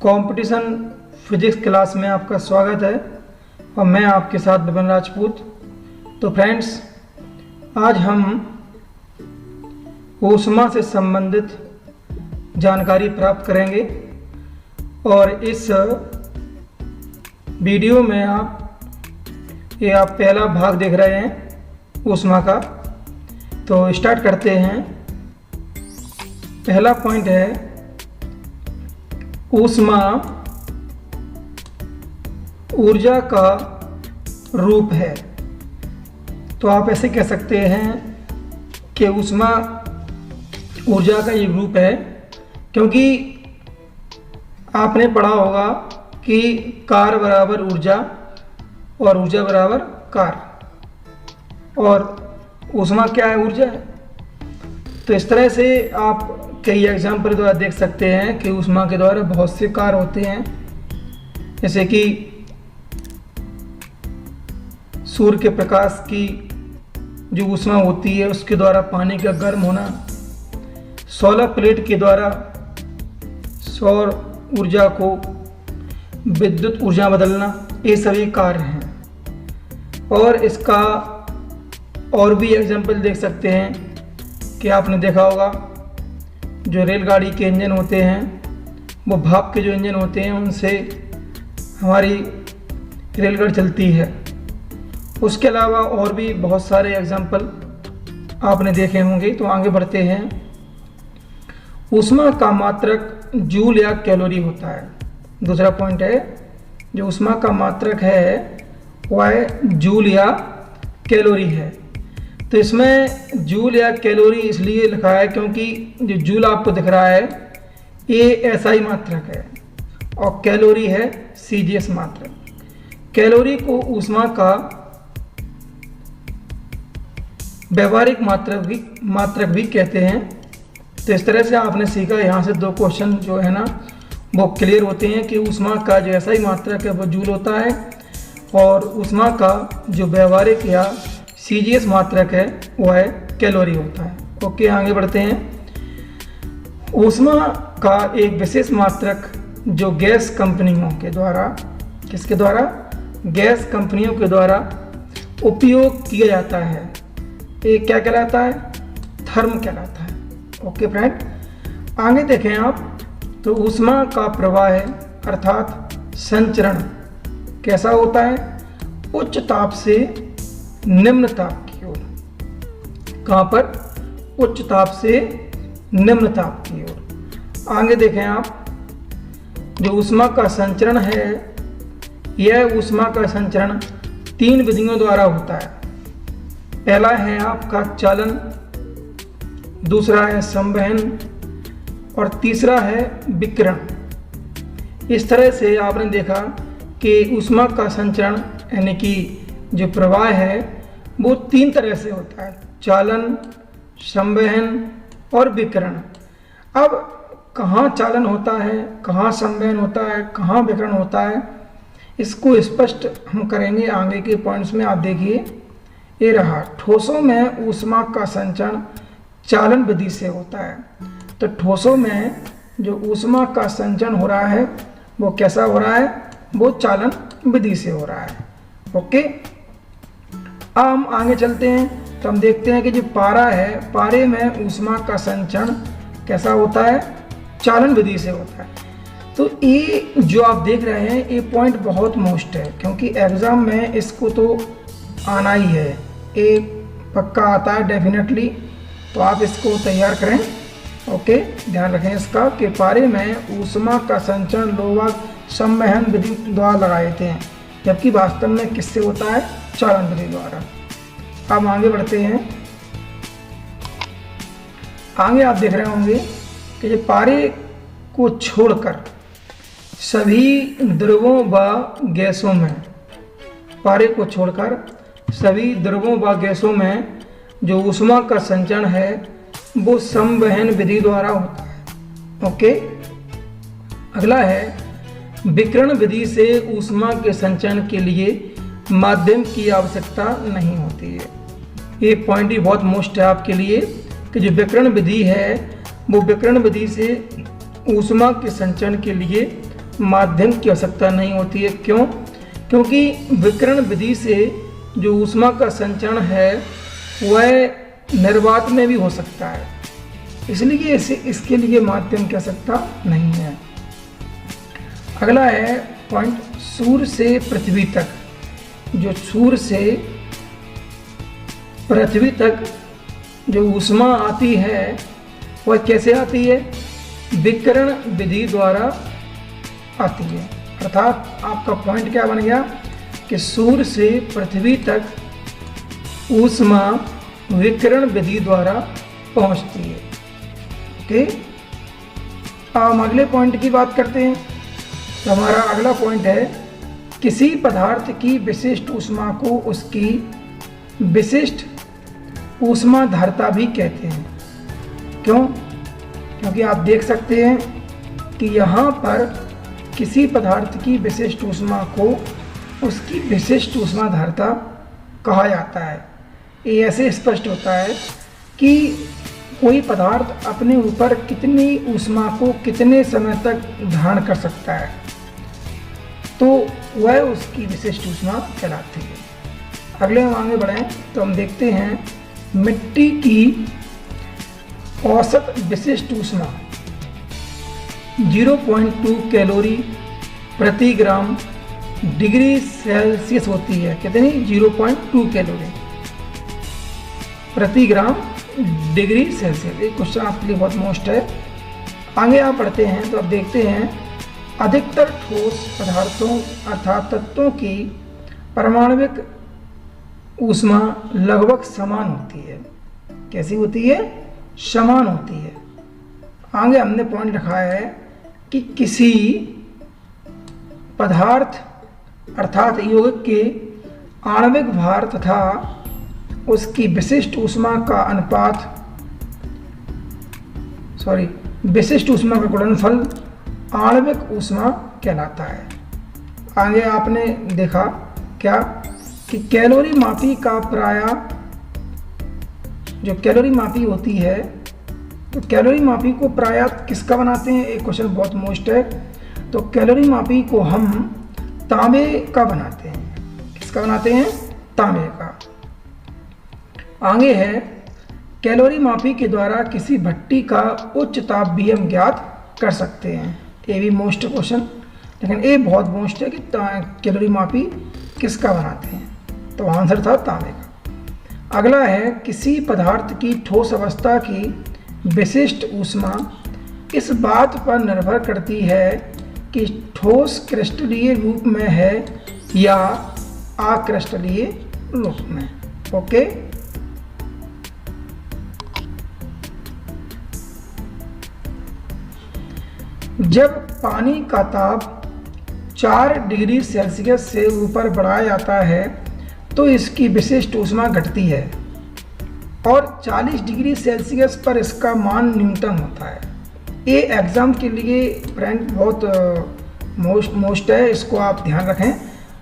Competition physics class में आपका स्वागत है और मैं आपके साथ विपिन राजपूत। तो फ्रेंड्स, आज हम ऊष्मा से संबंधित जानकारी प्राप्त करेंगे और इस वीडियो में आप पहला भाग देख रहे हैं ऊष्मा का। तो स्टार्ट करते हैं। पहला पॉइंट है ऊष्मा ऊर्जा का रूप है। तो आप ऐसे कह सकते हैं कि ऊष्मा ऊर्जा का एक रूप है, क्योंकि आपने पढ़ा होगा कि कार्य बराबर ऊर्जा और ऊर्जा बराबर कार्य, और ऊष्मा क्या है? ऊर्जा है। तो इस तरह से आप कई एग्जाम्पल द्वारा देख सकते हैं कि ऊष्मा के द्वारा बहुत से कार्य होते हैं, जैसे कि सूर्य के प्रकाश की जो ऊष्मा होती है उसके द्वारा पानी का गर्म होना, सोलर प्लेट के द्वारा सौर ऊर्जा को विद्युत ऊर्जा बदलना, ये सभी कार्य हैं। और इसका और भी एग्जाम्पल देख सकते हैं कि आपने देखा होगा जो रेलगाड़ी के इंजन होते हैं, वो भाप के जो इंजन होते हैं उनसे हमारी रेलगाड़ी चलती है। उसके अलावा और भी बहुत सारे एग्जाम्पल आपने देखे होंगे। तो आगे बढ़ते हैं। ऊष्मा का मात्रक जूल या कैलोरी होता है। दूसरा पॉइंट है, जो ऊष्मा का मात्रक है वह जूल या कैलोरी है। तो इसमें जूल या कैलोरी इसलिए लिखा है क्योंकि जो जूल आपको दिख रहा है ये एसआई मात्रक है और कैलोरी है सीजीएस मात्रक। कैलोरी को ऊष्मा का व्यवहारिक मात्रक भी कहते हैं। तो इस तरह से आपने सीखा। यहाँ से दो क्वेश्चन जो है ना वो क्लियर होते हैं कि ऊष्मा का जो एसआई मात्रक है वो जूल होता है और ऊष्मा का जो व्यवहारिक या सीजीएस मात्रक है वह है कैलोरी होता है। ओके, आगे बढ़ते हैं। ऊष्मा का एक विशेष मात्रक जो गैस कंपनियों के द्वारा, किसके द्वारा? गैस कंपनियों के द्वारा उपयोग किया जाता है, ये क्या कहलाता है? थर्म कहलाता है। ओके फ्रेंड, आगे देखें आप। तो ऊष्मा का प्रवाह है अर्थात संचरण कैसा होता है? उच्च ताप से निम्न ताप की ओर। कहाँ पर? उच्च ताप से निम्न ताप की ओर। आगे देखें आप। जो ऊष्मा का संचरण है, यह ऊष्मा का संचरण 3 विधियों द्वारा होता है। पहला है आपका चालन, दूसरा है संवहन और तीसरा है विकिरण। इस तरह से आपने देखा कि ऊष्मा का संचरण यानी कि जो प्रवाह है वो 3 तरह से होता है: चालन, संवहन और विकिरण। अब कहाँ चालन होता है, कहाँ संवहन होता है, कहाँ विकिरण होता है, इसको स्पष्ट हम करेंगे आगे के पॉइंट्स में। आप देखिए, ये रहा। ठोसों में ऊष्मा का संचरण चालन विधि से होता है। तो ठोसों में जो ऊष्मा का संचरण हो रहा है वो कैसा हो रहा है? वो चालन विधि से हो रहा है। ओके, अब हम आगे चलते हैं। तो हम देखते हैं कि जो पारा है, पारे में ऊष्मा का संचरण कैसा होता है? चालन विधि से होता है। तो ये जो आप देख रहे हैं ये पॉइंट बहुत मोस्ट है, क्योंकि एग्जाम में इसको तो आना ही है, ये पक्का आता है डेफिनेटली। तो आप इसको तैयार करें। ओके, ध्यान रखें इसका कि पारे में ऊष्मा का संचरण लोग संवहन विधि द्वारा लगाए थे, जबकि वास्तव में किससे होता है? चालन विधि द्वारा। अब आगे बढ़ते हैं। आगे आप देख रहे होंगे कि जो पारे को छोड़कर सभी द्रवों व गैसों में, पारे को छोड़कर सभी द्रवों व गैसों में जो ऊष्मा का संचरण है वो संवहन विधि द्वारा होता है। ओके, अगला है विकिरण विधि से ऊष्मा के संचरण के लिए माध्यम की आवश्यकता नहीं होती है। ये पॉइंट भी बहुत मोस्ट है आपके लिए कि जो विकिरण विधि है वो विकिरण विधि से ऊष्मा के संचरण के लिए माध्यम की आवश्यकता नहीं होती है। क्यों? क्योंकि विकिरण विधि से जो ऊष्मा का संचरण है वह निर्वात में भी हो सकता है, इसलिए इसके लिए माध्यम की आवश्यकता नहीं है। अगला है पॉइंट, सूर्य से पृथ्वी तक। जो सूर्य से पृथ्वी तक जो ऊष्मा आती है वह कैसे आती है? विकिरण विधि द्वारा आती है। अर्थात आपका पॉइंट क्या बन गया कि सूर्य से पृथ्वी तक ऊष्मा विकिरण विधि द्वारा पहुंचती है। ओके, हम अगले पॉइंट की बात करते हैं। तो हमारा अगला पॉइंट है, किसी पदार्थ की विशिष्ट ऊष्मा को उसकी विशिष्ट ऊष्माधारता भी कहते हैं। क्यों? क्योंकि आप देख सकते हैं कि यहाँ पर किसी पदार्थ की विशिष्ट ऊष्मा को उसकी विशिष्ट ऊष्माधारता कहा जाता है। ये ऐसे स्पष्ट होता है कि कोई पदार्थ अपने ऊपर कितनी ऊष्मा को कितने समय तक धारण कर सकता है, तो वह उसकी विशिष्ट ऊष्मा कहलाती है। अगले हम आगे बढ़ें तो हम देखते हैं मिट्टी की औसत विशिष्ट ऊष्मा 0.2 कैलोरी प्रति ग्राम डिग्री सेल्सियस होती है। कितनी? 0.2 कैलोरी प्रति ग्राम डिग्री सेल्सियस। एक क्वेश्चन आपके लिए बहुत मोस्ट है। आगे आप पढ़ते हैं तो आप देखते हैं अधिकतर ठोस पदार्थों अर्थात तत्वों की परमाणविक ऊष्मा लगभग समान होती है। कैसी होती है? समान होती है। आगे हमने पॉइंट रखा है कि किसी पदार्थ अर्थात यौगिक के आणविक भार तथा उसकी विशिष्ट ऊष्मा का अनुपात विशिष्ट ऊष्मा का गुणनफल आणविक ऊष्मा कहलाता है। आगे आपने देखा क्या कि कैलोरी मापी का प्राय जो कैलोरी मापी होती है, तो कैलोरी मापी को प्राय किसका बनाते हैं? एक क्वेश्चन बहुत मोस्ट है। तो कैलोरी मापी को हम तांबे का बनाते हैं। किसका बनाते हैं? तांबे का। आगे है कैलोरी मापी के द्वारा किसी भट्टी का उच्च ताप भी हम ज्ञात कर सकते हैं। ये भी मोस्ट क्वेश्चन, लेकिन ये बहुत मोस्ट है कि कैलोरी मापी किसका बनाते हैं, तो आंसर था तांबे का। अगला है किसी पदार्थ की ठोस अवस्था की विशिष्ट ऊष्मा इस बात पर निर्भर करती है कि ठोस क्रिस्टलीय रूप में है या अक्रिस्टलीय रूप में। ओके, जब पानी का ताप 4 डिग्री सेल्सियस से ऊपर बढ़ाया जाता है तो इसकी विशिष्ट ऊष्मा घटती है और 40 डिग्री सेल्सियस पर इसका मान न्यूनतम होता है। ये एग्ज़ाम के लिए फ्रेंड बहुत मोस्ट है, इसको आप ध्यान रखें।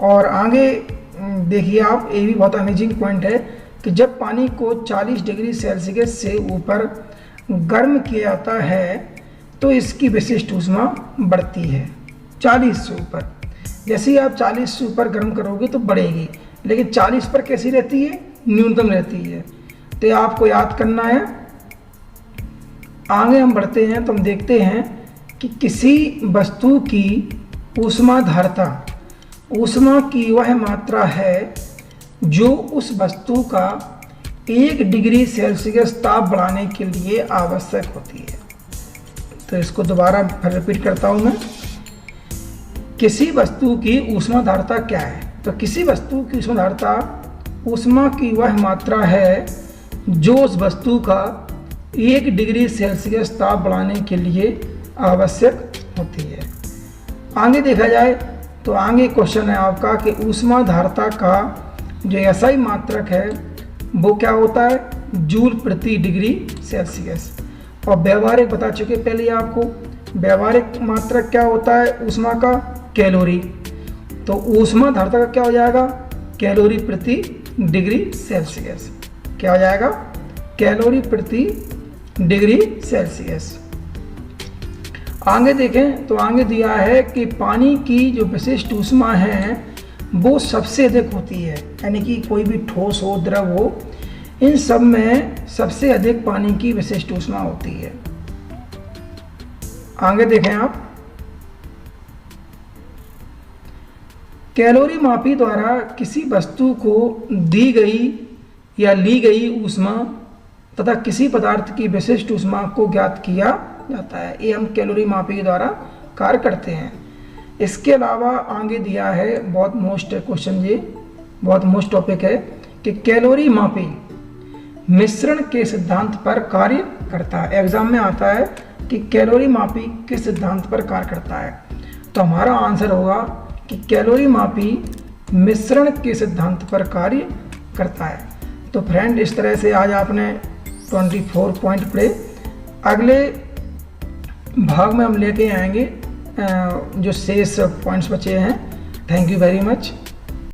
और आगे देखिए आप, ये भी बहुत अमेजिंग पॉइंट है कि जब पानी को 40 डिग्री सेल्सियस से ऊपर गर्म किया जाता है तो इसकी विशिष्ट ऊष्मा बढ़ती है 40 से ऊपर। जैसे ही आप 40 से ऊपर गर्म करोगे तो बढ़ेगी, लेकिन 40 पर कैसी रहती है? न्यूनतम रहती है। तो ये आपको याद करना है। आगे हम बढ़ते हैं तो हम देखते हैं कि किसी वस्तु की ऊष्माधारता ऊष्मा की वह मात्रा है जो उस वस्तु का 1 डिग्री सेल्सियस ताप बढ़ाने के लिए आवश्यक होती है। तो इसको दोबारा फिर रिपीट करता हूँ मैं। किसी वस्तु की ऊष्माधारता क्या है? तो किसी वस्तु की ऊष्माधारता ऊष्मा की वह मात्रा है जो उस वस्तु का 1 डिग्री सेल्सियस ताप बढ़ाने के लिए आवश्यक होती है। आगे देखा जाए तो आगे क्वेश्चन है आपका कि ऊष्माधारता का जो एसआई मात्रक है वो क्या होता है? जूल प्रति डिग्री सेल्सियस। और व्यवहारिक बता चुके पहले आपको। व्यवहारिक मात्रक क्या होता है ऊष्मा का? कैलोरी। तो ऊष्माधारता का क्या हो जाएगा? कैलोरी प्रति डिग्री सेल्सियस। क्या हो जाएगा? कैलोरी प्रति डिग्री सेल्सियस। आगे देखें तो आगे दिया है कि पानी की जो विशिष्ट ऊष्मा है वो सबसे अधिक होती है, यानी कि कोई भी ठोस हो द्रव हो, इन सब में सबसे अधिक पानी की विशिष्ट ऊष्मा होती है। आगे देखें आप, कैलोरी मापी द्वारा किसी वस्तु को दी गई या ली गई ऊष्मा तथा किसी पदार्थ की विशिष्ट ऊष्मा को ज्ञात किया जाता है। ये हम कैलोरी मापी के द्वारा कार्य करते हैं। इसके अलावा आगे दिया है बहुत मोस्ट क्वेश्चन, ये बहुत मोस्ट टॉपिक है कि कैलोरी मापी मिश्रण के सिद्धांत पर कार्य करता है। एग्जाम में आता है कि कैलोरी मापी किस सिद्धांत पर कार्य करता है, तो हमारा आंसर होगा कि कैलोरी मापी मिश्रण के सिद्धांत पर कार्य करता है। तो फ्रेंड, इस तरह से आज आपने 24 पॉइंट पढ़े। अगले भाग में हम लेके आएंगे जो शेष पॉइंट्स बचे हैं। Thank you very much.